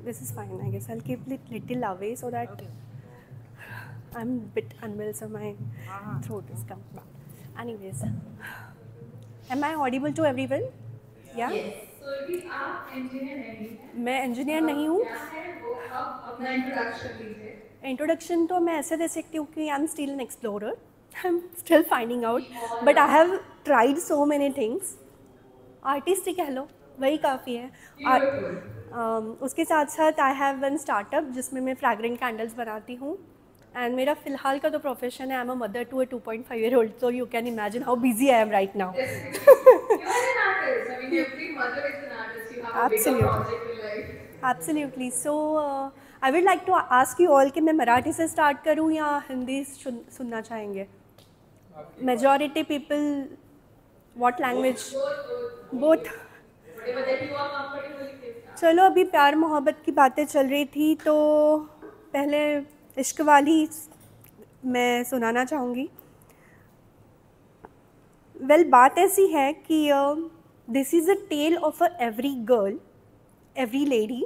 This is fine. I guess I'll keep it little away so that I'm a bit unwell, so my throat is coming back. Anyways, am I audible to everyone? Yeah. Yes. So अभी आप engineer नहीं हैं? मैं engineer नहीं हूँ. क्या है वो आप अपना introduction दीजिए. Introduction तो मैं ऐसे दे सकती हूँ कि I'm still an explorer. I'm still finding out, but I have tried so many things. Artist ही कह लो, वही काफ़ी है. उसके साथ साथ आई हैव वन स्टार्टअप जिसमें मैं फ्रैग्रेंट कैंडल्स बनाती हूँ. एंड मेरा फ़िलहाल का तो प्रोफेशन है, I am a mother to a 2.5-year-old, so you can imagine how busy I am right now. You are an artist. I mean, every mother is an artist. You have a bigger project in life. Absolutely. So I would like to ask you all कि मैं मराठी से start करूँ या हिंदी सुनना चाहेंगे? Majority people, what language? Both. चलो, अभी प्यार मोहब्बत की बातें चल रही थी तो पहले इश्क वाली मैं सुनाना चाहूँगी. वेल, बात ऐसी है कि this is a tale of every girl, every lady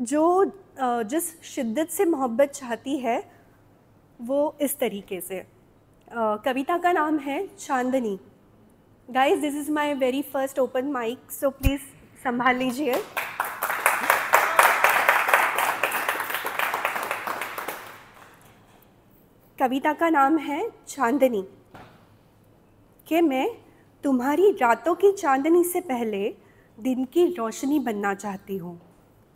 जो जिस शिद्दत से मोहब्बत चाहती है वो इस तरीके से. कविता का नाम है Chandni. Guys, this is my very first open mic, so please संभाल लीजिए. कविता का नाम है चांदनी. कि मैं तुम्हारी रातों की चांदनी से पहले दिन की रोशनी बनना चाहती हूँ.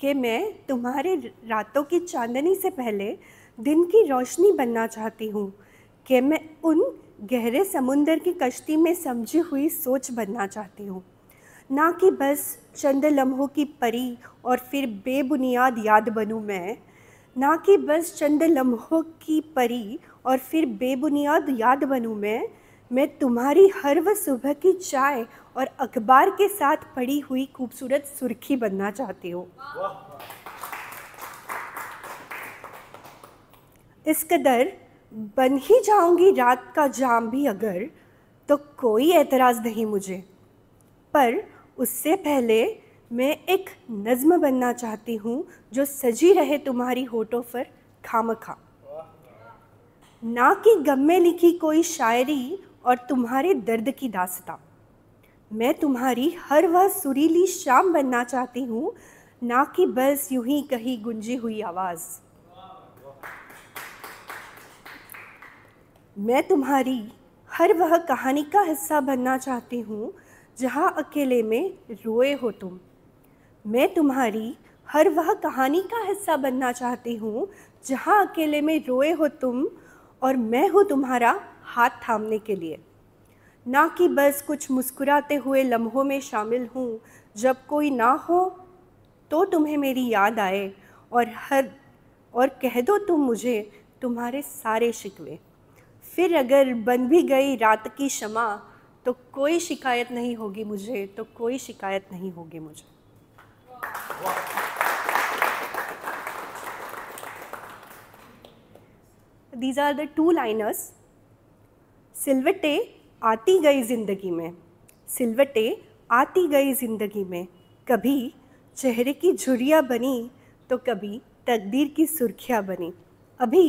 कि मैं तुम्हारे रातों की चांदनी से पहले दिन की रोशनी बनना चाहती हूँ. कि मैं उन गहरे समुंदर की कश्ती में समझी हुई सोच बनना चाहती हूँ, ना कि बस चंद लम्हों की परी और फिर बेबुनियाद याद बनूँ मैं. ना कि बस चंद लम्हों की परी और फिर बेबुनियाद याद बनूँ मैं तुम्हारी हर वह सुबह की चाय और अखबार के साथ पड़ी हुई खूबसूरत सुर्खी बनना चाहती हूँ. इस कदर बन ही जाऊंगी रात का जाम भी अगर, तो कोई एतराज़ नहीं मुझे. पर उससे पहले मैं एक नज़्म बनना चाहती हूँ जो सजी रहे तुम्हारी होठों पर खामखा. ना कि गम में लिखी कोई शायरी और तुम्हारे दर्द की दास्तां. मैं तुम्हारी हर वह सुरीली शाम बनना चाहती हूँ, ना कि बस यूं ही कहीं गुंजी हुई आवाज़. मैं तुम्हारी हर वह कहानी का हिस्सा बनना चाहती हूँ जहाँ अकेले में रोए हो तुम. मैं तुम्हारी हर वह कहानी का हिस्सा बनना चाहती हूँ जहाँ अकेले में रोए हो तुम, और मैं हूँ तुम्हारा हाथ थामने के लिए. ना कि बस कुछ मुस्कुराते हुए लम्हों में शामिल हूँ जब कोई ना हो तो तुम्हें मेरी याद आए और कह दो तुम मुझे तुम्हारे सारे शिकवे. फिर अगर बन भी गई रात की शमा तो कोई शिकायत नहीं होगी मुझे, तो कोई शिकायत नहीं होगी मुझे. These are the two liners. सिलवटें आती गई ज़िंदगी में, सिलवटें आती गई ज़िंदगी में. कभी चेहरे की झुर्रियाँ बनी तो कभी तकदीर की सुर्खियाँ बनी. अभी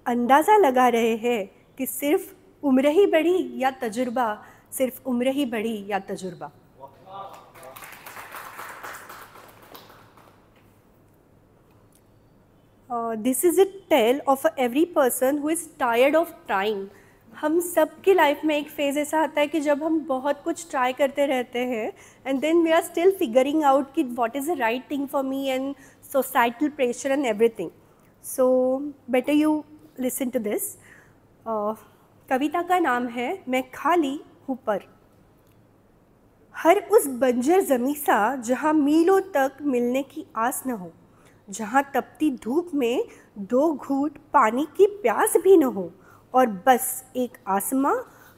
अंदाज़ा लगा रहे हैं कि सिर्फ उम्र ही बढ़ी या तजुर्बा, सिर्फ उम्र ही बढ़ी या तजुर्बा. This is a tale of every person who is tired of trying. हम सब की लाइफ में एक फेज़ ऐसा आता है कि जब हम बहुत कुछ ट्राई करते रहते हैं and then we are still figuring out कि what is the right thing for me and societal pressure and everything. So better you listen to this. कविता का नाम है मैं खाली हूँ पर. हर उस बंजर ज़मीं सा जहाँ मीलों तक मिलने की आस न हो, जहाँ तपती धूप में 2 घूंट पानी की प्यास भी न हो, और बस एक आसमां,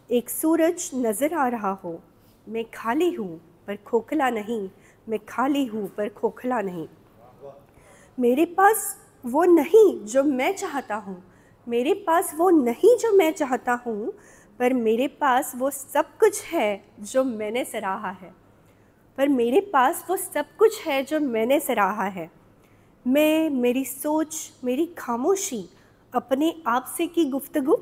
एक सूरज नज़र आ रहा हो. मैं खाली हूँ पर खोखला नहीं, मैं खाली हूँ पर खोखला नहीं. मेरे पास वो नहीं जो मैं चाहता हूँ, मेरे पास वो नहीं जो मैं चाहता हूँ, पर मेरे पास वो सब कुछ है जो मैंने सराहा है. पर मेरे पास वो सब कुछ है जो मैंने सराहा है. मैं, मेरी सोच, मेरी खामोशी, अपने आप से की गुफ्तगू,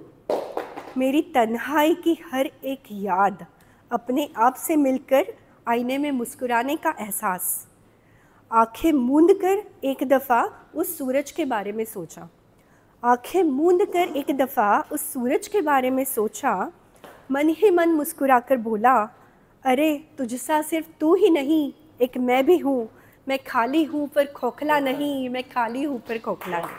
मेरी तन्हाई की हर एक याद, अपने आप से मिलकर आईने में मुस्कुराने का एहसास। आंखें मूंद कर एक दफ़ा उस सूरज के बारे में सोचा, आंखें मूंद कर एक दफ़ा उस सूरज के बारे में सोचा, मन ही मन मुस्कुराकर बोला, अरे तुझसा सिर्फ तू ही नहीं, एक मैं भी हूँ, मैं खाली हूँ पर खोखला नहीं, मैं खाली हूँ पर खोखला नहीं।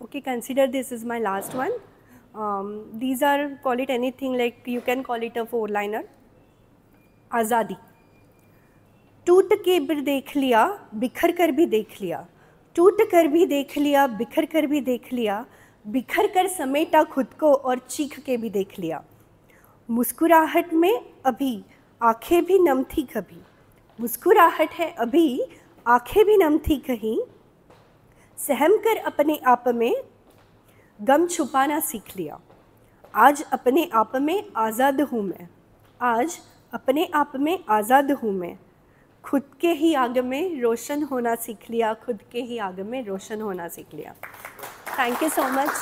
Okay, consider this is my last one. These are, call it anything, like you can call it a four-liner. आज़ादी। टूट के भी देख लिया, बिखर कर भी देख लिया, टूट कर भी देख लिया, बिखर कर भी देख लिया, बिखर कर समेटा खुद को और चीख के भी देख लिया। मुस्कुराहट में अभी आंखें भी नम थी कभी, मुस्कुराहट है अभी आंखें भी नम थी कहीं, सहम कर अपने आप में गम छुपाना सीख लिया। आज अपने आप में आज़ाद हूँ मैं, आज अपने आप में आज़ाद हूँ मैं, खुद के ही आग में रोशन होना सीख लिया, खुद के ही आग में रोशन होना सीख लिया। Thank you so much.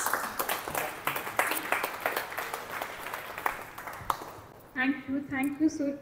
Thank you, Surti.